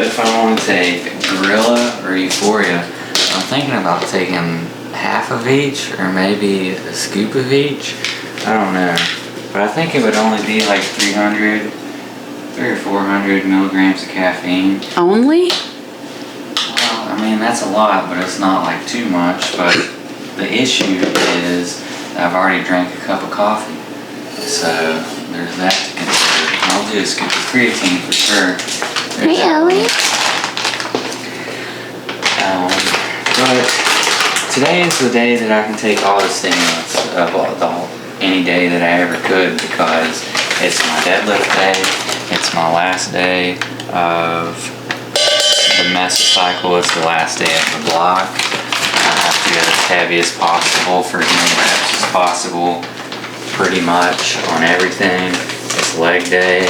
If I want to take Gorilla or Euphoria, I'm thinking about taking half of each or maybe a scoop of each. I don't know, but I think it would only be like 300 or 400 milligrams of caffeine. Only? Well, I mean, that's a lot, but it's not like too much. But the issue is I've already drank a cup of coffee, so there's that to consider. I'll do a scoop of creatine for sure. Really? But today is the day that I can take all the stimulants of any day that I ever could, because it's my deadlift day. It's my last day of the mesocycle. It's the last day of the block. I have to get as heavy as possible for as many reps as possible, pretty much on everything. It's leg day.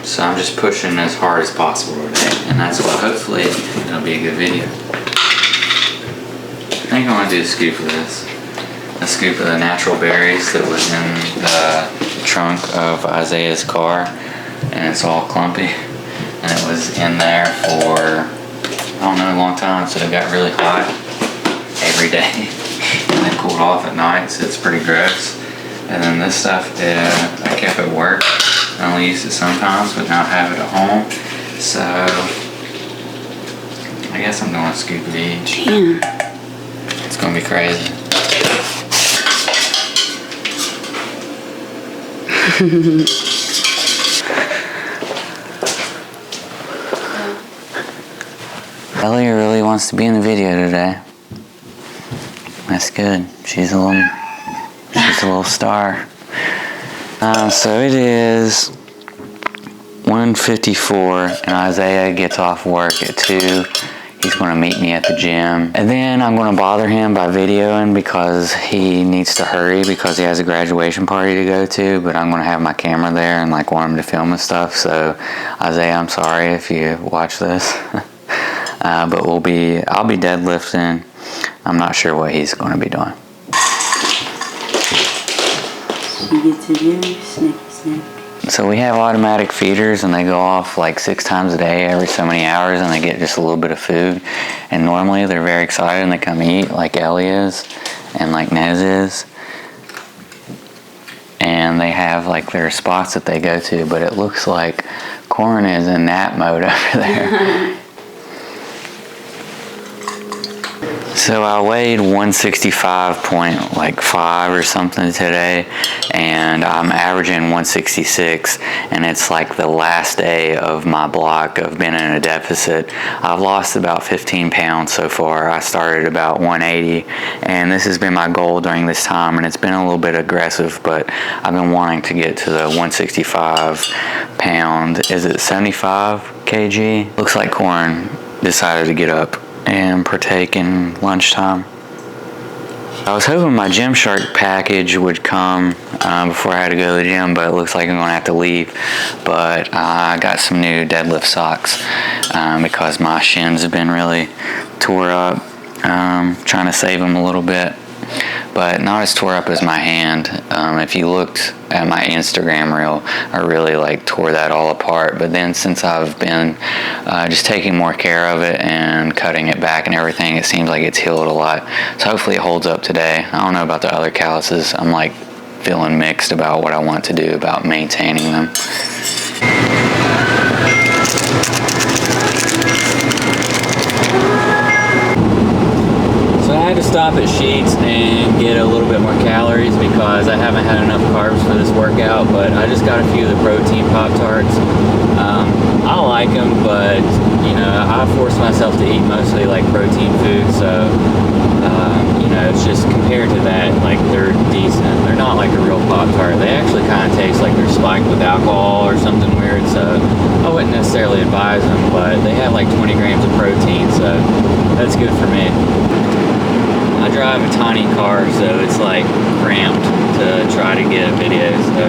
So I'm just pushing as hard as possible today, and that's what hopefully it'll be a good video. I think I want to do a scoop of this. A scoop of the natural berries that was in the trunk of Isaiah's car, and it's all clumpy, and it was in there for, I don't know, a long time, so it got really hot every day, and then cooled off at night, so it's pretty gross. And then this stuff, I kept at work. I only use it sometimes, but now I have it at home. So I guess I'm going to scoop of each. Damn. It's going to be crazy. Ellie really wants to be in the video today. That's good. She's a little star. So it is 1:54 and Isaiah gets off work at 2. He's going to meet me at the gym. And then I'm going to bother him by videoing because he needs to hurry because he has a graduation party to go to, but I'm going to have my camera there and like want him to film and stuff. So Isaiah, I'm sorry if you watch this. But I'll be deadlifting. I'm not sure what he's going to be doing. You get to do snippy snip. So we have automatic feeders, and they go off like 6 times a day, every so many hours, and they get just a little bit of food. And normally they're very excited and they come eat, like Ellie is and like Nez is. And they have like their spots that they go to, but it looks like Corin is in nap mode over there. So I weighed 165.5 or something today, and I'm averaging 166, and it's like the last day of my block of being in a deficit. I've lost about 15 pounds so far. I started about 180, and this has been my goal during this time, and it's been a little bit aggressive, but I've been wanting to get to the 165 pound, is it 75 kg? Looks like Corin decided to get up and partake in lunchtime. I was hoping my Gymshark package would come before I had to go to the gym, but it looks like I'm going to have to leave. But I got some new deadlift socks because my shins have been really tore up. Trying to save them a little bit, but not as tore up as my hand. If you looked at my Instagram reel, I really like tore that all apart. But then since I've been just taking more care of it and cutting it back and everything, it seems like it's healed a lot. So hopefully it holds up today. I don't know about the other calluses. I'm like feeling mixed about what I want to do about maintaining them. I had to stop at Sheetz and get a little bit more calories because I haven't had enough carbs for this workout, but I just got a few of the protein Pop-Tarts. I like them, but you know, I force myself to eat mostly like protein food, so you know, it's just compared to that, like they're decent. They're not like a real Pop-Tart. They actually kind of taste like they're spiked with alcohol or something weird, so I wouldn't necessarily advise them, but they have like 20 grams of protein, so that's good for me. I drive a tiny car, so it's like cramped to try to get a video, so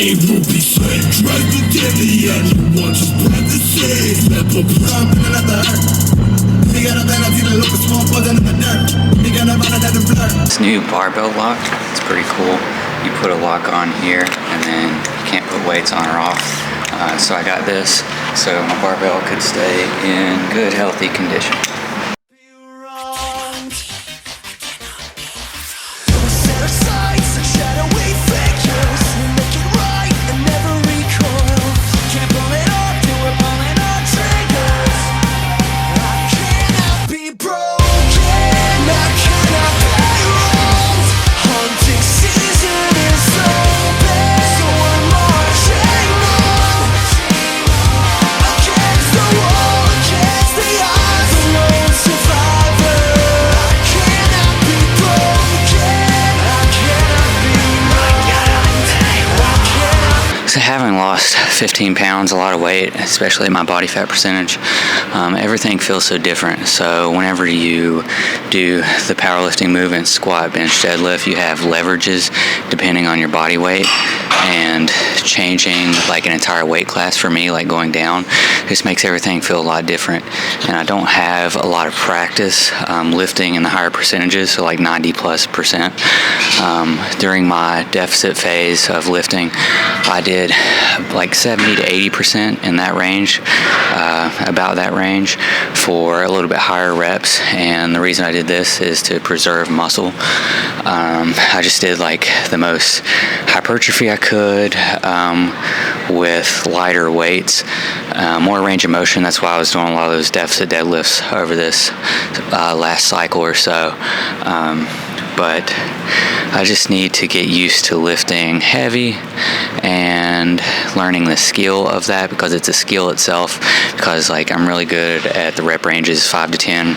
It will be sweat, drive the daily, and you want to spread the seed. Never proud, and let the hurt. This new barbell lock, it's pretty cool. You put a lock on here and then you can't put weights on or off. So I got this so my barbell could stay in good, healthy condition. Having lost 15 pounds, a lot of weight, especially my body fat percentage, everything feels so different. So whenever you do the powerlifting movement, squat, bench, deadlift, you have leverages depending on your body weight, and changing like an entire weight class for me, like going down, just makes everything feel a lot different. And I don't have a lot of practice lifting in the higher percentages, so like 90+%. During my deficit phase of lifting, I did like 70 to 80% in that range, about that range, for a little bit higher reps. And the reason I did this is to preserve muscle. I just did like the most hypertrophy I could with lighter weights, more range of motion. That's why I was doing a lot of those deficit deadlifts over this last cycle or so. But I just need to get used to lifting heavy and learning the skill of that, because it's a skill itself. Because like I'm really good at the rep ranges 5 to 10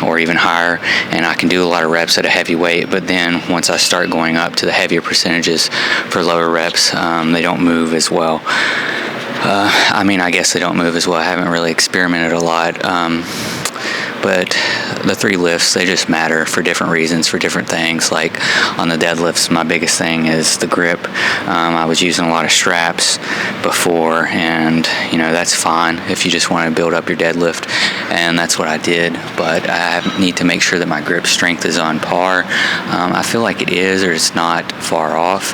or even higher, and I can do a lot of reps at a heavy weight. But then once I start going up to the heavier percentages for lower reps, they don't move as well. I guess they don't move as well. I haven't really experimented a lot. But the 3 lifts, they just matter for different reasons, for different things. Like on the deadlifts, my biggest thing is the grip. I was using a lot of straps before, and that's fine if you just want to build up your deadlift, and that's what I did. But I need to make sure that my grip strength is on par. I feel like it is, or it's not far off,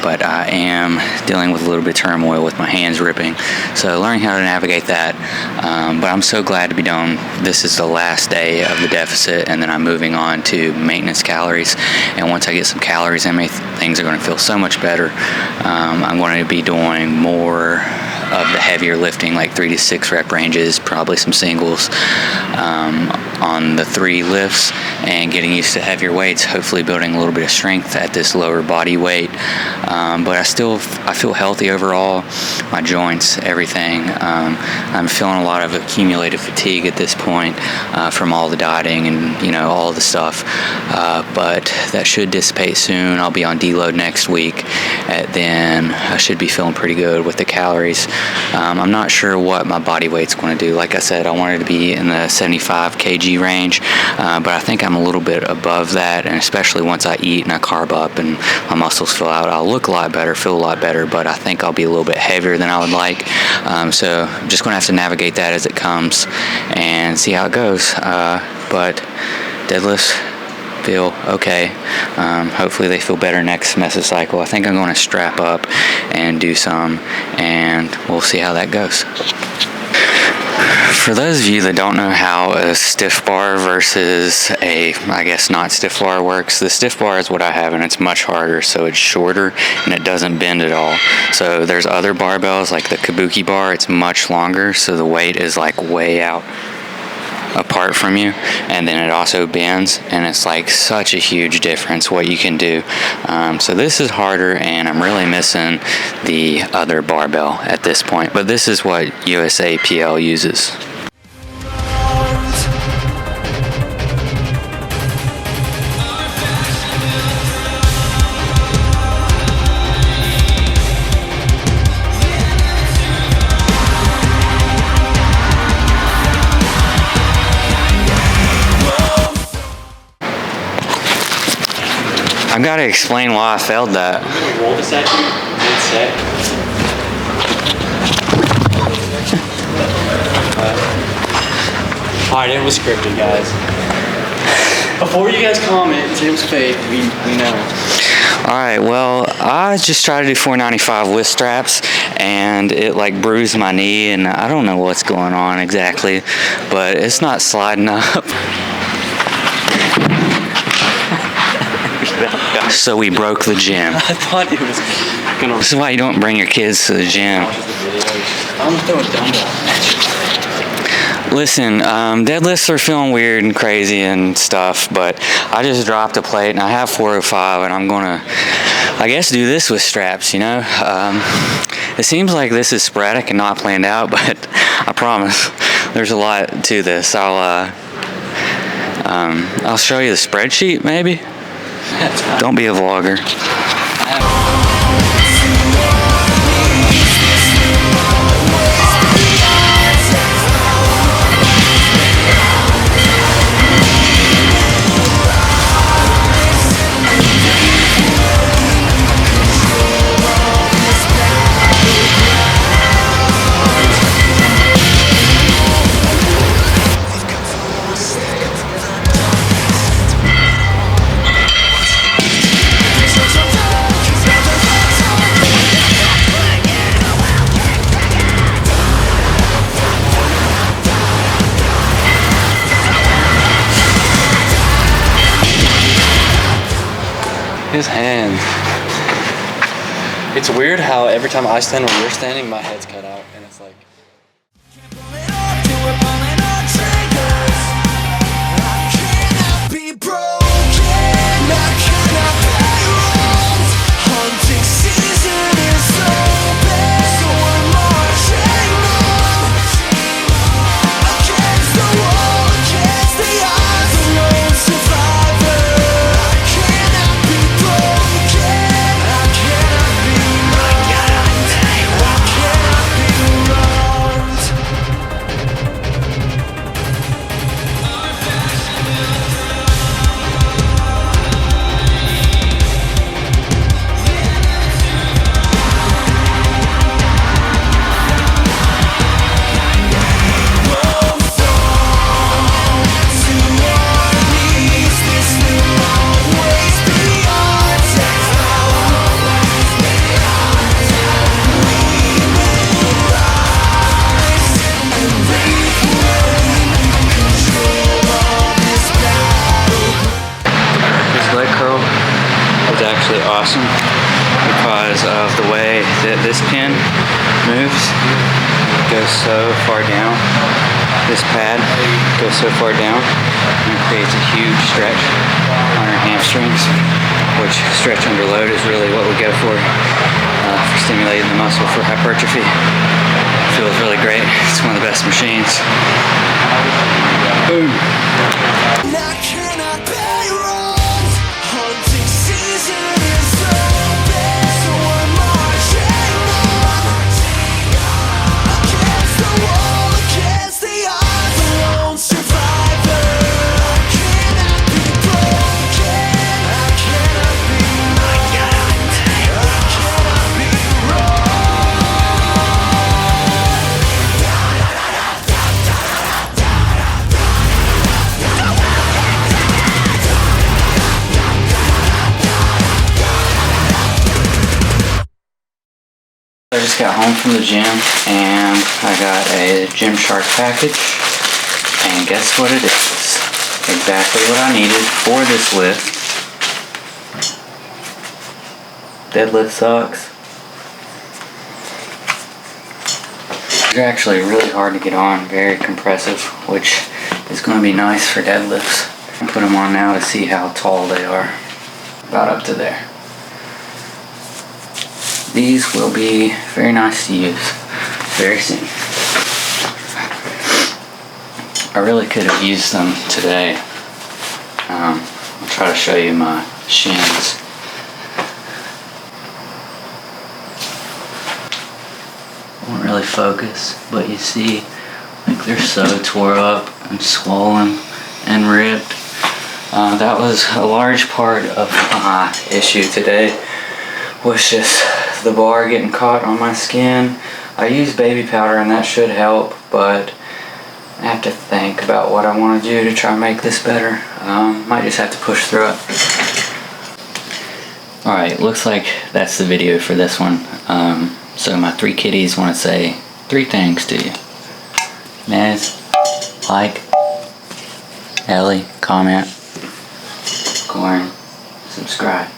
but I am dealing with a little bit of turmoil with my hands ripping. So learning how to navigate that. But I'm so glad to be done. This is the last day of the deficit, and then I'm moving on to maintenance calories. And once I get some calories in me, things are going to feel so much better. I'm going to be doing more of the heavier lifting, like 3 to 6 rep ranges, probably some singles on the 3 lifts, and getting used to heavier weights, hopefully building a little bit of strength at this lower body weight. But I feel healthy overall, my joints, everything. I'm feeling a lot of accumulated fatigue at this point from all the dieting and all the stuff, but that should dissipate soon. I'll be on deload next week, and then I should be feeling pretty good with the calories. I'm not sure what my body weight's going to do. Like I said, I wanted to be in the 75 kg range, but I think I'm a little bit above that, and especially once I eat and I carb up and my muscles fill out, I'll look a lot better, feel a lot better, but I think I'll be a little bit heavier than I would like. So I'm just going to have to navigate that as it comes and see how it goes. But deadlifts feel okay. Hopefully they feel better next mesocycle. I think I'm going to strap up and do some, and we'll see how that goes. For those of you that don't know how a stiff bar versus a, I guess, not stiff bar works, the stiff bar is what I have, and it's much harder, so it's shorter and it doesn't bend at all. So there's other barbells like the Kabuki bar, it's much longer, so the weight is like way out apart from you, and then it also bends, and it's like such a huge difference what you can do. So this is harder, and I'm really missing the other barbell at this point, but this is what USAPL uses. I'm I've got to explain why I failed that. I'm gonna roll this at you mid-set. Alright, it was scripted, guys. Before you guys comment and say it was fake, we know. Alright, well, I just tried to do 495 with straps, and it like bruised my knee, and I don't know what's going on exactly, but it's not sliding up. So we broke the gym. I thought it was gonna. This is why you don't bring your kids to the gym. I'm gonna throw a dumbbell. Listen, deadlifts are feeling weird and crazy and stuff, but I just dropped a plate and I have 405, and I'm gonna, I guess, do this with straps, you know? It seems like this is sporadic and not planned out, but I promise there's a lot to this. I'll show you the spreadsheet, maybe? Don't be a vlogger. His hand. It's weird how every time I stand when you're standing, my head's cut out, and it's like. Actually awesome because of the way that this pin moves. It goes so far down. This pad goes so far down and creates a huge stretch on our hamstrings, which stretch under load is really what we go for stimulating the muscle for hypertrophy. Feels really great. It's one of the best machines. Boom. I just got home from the gym and I got a Gymshark package, and guess what it is? Exactly what I needed for this lift. Deadlift socks. They're actually really hard to get on, very compressive, which is going to be nice for deadlifts. I'll put them on now to see how tall they are. About up to there. These will be very nice to use very soon. I really could have used them today. I'll try to show you my shins. Won't really focus, but you see, like they're so tore up and swollen and ripped. That was a large part of my issue today, was just the bar getting caught on my skin. I use baby powder and that should help, but I have to think about what I want to do to try and make this better. Might just have to push through it. Alright, looks like that's the video for this one. So my 3 kitties want to say 3 things to you. Nez, like, Ellie, comment, Corin, subscribe.